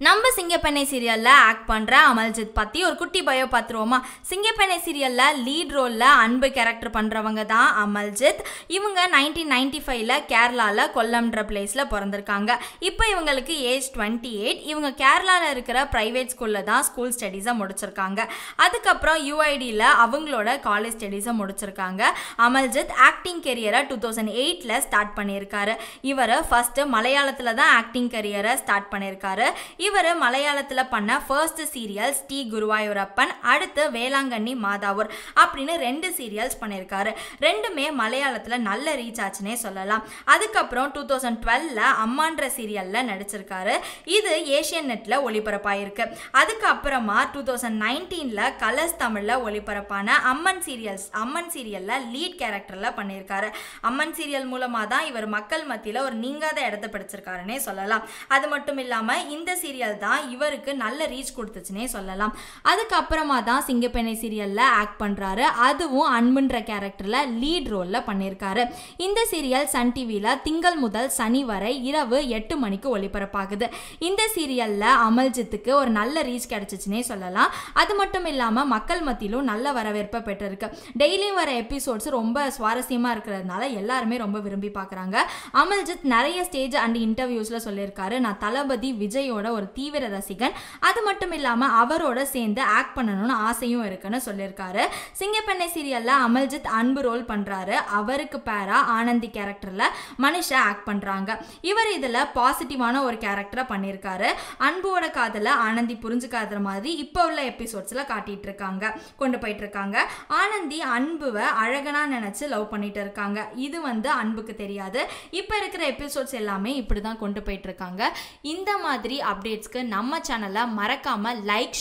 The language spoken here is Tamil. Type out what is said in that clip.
நம்ம சிங்கப்பெண்ணை சீரியல்ல ஆக்ட் பண்ற அமல்ஜித் பத்தி ஒரு குட்டி பயோ பார்த்துருவோமா. சிங்கப்பெண்ணை சீரியல்ல லீட் ரோல்ல அன்பு கேரக்டர் பண்றவங்க தான் அமல்ஜித். இவங்க 1995ல கேரளால கொல்லம்ன்ற பிளேஸ்ல பிறந்திருக்காங்க. இப்போ இவங்களுக்கு ஏஜ் 28. இவங்க கேரளால இருக்கிற பிரைவேட் ஸ்கூல்ல தான் ஸ்கூல் ஸ்டடீஸை முடிச்சிருக்காங்க. அதுக்கப்புறம் யூஐடியில் அவங்களோட காலேஜ் ஸ்டடீஸை முடிச்சிருக்காங்க. அமல்ஜித் ஆக்டிங் கெரியரை 2008ல ஸ்டார்ட் பண்ணியிருக்காரு. இவர் ஃபர்ஸ்ட் மலையாளத்தில் தான் ஆக்டிங் கெரியரை ஸ்டார்ட் பண்ணியிருக்காரு. இவர் மலையாளத்தில் பண்ண ஃபர்ஸ்ட் சீரியல்ஸ் டி குருவாயூரப்பன், அடுத்து வேளாங்கண்ணி மாதாவூர் அப்படின்னு 2 சீரியல்ஸ் பண்ணியிருக்காரு. ரெண்டுமே மலையாளத்தில் நல்ல ரீச் ஆச்சுன்னே சொல்லலாம். அதுக்கப்புறம் 2012ல அம்மான்ற சீரியலில் நடிச்சிருக்காரு. இது ஏஷியன் நெட்டில் ஒளிபரப்பாயிருக்கு. அதுக்கப்புறமா 2019ல கலர்ஸ் தமிழில் ஒளிபரப்பான அம்மன் சீரியலில் லீட் கேரக்டரில் பண்ணியிருக்காரு. அம்மன் சீரியல் மூலமாக தான் இவர் மக்கள் மத்தியில் ஒரு நீங்காத இடத்தை பிடிச்சிருக்காருன்னே சொல்லலாம். அது மட்டும் இல்லாமல் இந்த சீரியல் தான் இவருக்கு நல்ல ரீச் கொடுத்துச்சுன்னே சொல்லலாம். அதுக்கப்புறமா தான் சிங்கப்பெண்ணை சீரியல்ல ஆக்ட் பண்றாரு. அதுவும் அன்புன்ற கேரக்டர்ல லீட் ரோல்ல பண்ணியிருக்காரு. இந்த சீரியல் சன் டிவில திங்கள் முதல் சனி வரை இரவு 8 மணிக்கு ஒளிபரப்பாகுது. இந்த சீரியல்ல அமல்ஜித்துக்கு ஒரு நல்ல ரீச் கிடைச்சிச்சுன்னே சொல்லலாம். அது மட்டும் இல்லாம மக்கள் மத்தியிலும் நல்ல வரவேற்பை பெற்றிருக்கு. டெய்லி வர எபிசோட்ஸ் ரொம்ப சுவாரஸ்யமா இருக்கிறதுனால எல்லாருமே ரொம்ப விரும்பி பார்க்குறாங்க. அமல்ஜித் நிறைய ஸ்டேஜ் அண்ட் இன்டர்வியூஸ்ல சொல்லியிருக்காரு, நான் தளபதி விஜயோட ஒரு தீவிர ரசிகன். அது மட்டும் இல்லாம அவரோட சேர்ந்து ஆக்ட் பண்ணணும்னு ஆசையும் இருக்குன்னு சொல்லியிருக்காரு. சிங்கப்பெண்ணை சீரியல்ல அமல்ஜித் அன்பு ரோல் பண்றாரு. அவருக்கு பேரா ஆனந்தி கேரக்டர்ல மனிஷா ஆக்ட் பண்றாங்க. இவர் இதுல பாசிட்டிவான ஒரு கேரக்டரை பண்ணியிருக்காரு. அன்போட காதல ஆனந்தி புரிஞ்சுக்காத மாதிரி இப்போ உள்ள எபிசோட்ஸ்ல காட்டிட்டு இருக்காங்க, கொண்டு போயிட்டு இருக்காங்க. ஆனந்தி அன்புவை அழகனா நினைச்சு லவ் பண்ணிட்டு இருக்காங்க. இது அன்புக்கு தெரியாது. இப்போ இருக்கிற எபிசோட்ஸ் எல்லாமே இப்படிதான் கொண்டு போயிட்டு இருக்காங்க. இந்த மாதிரி அப்டேட்ஸ்க்கு நம்ம சேனலை மறக்காம லைக்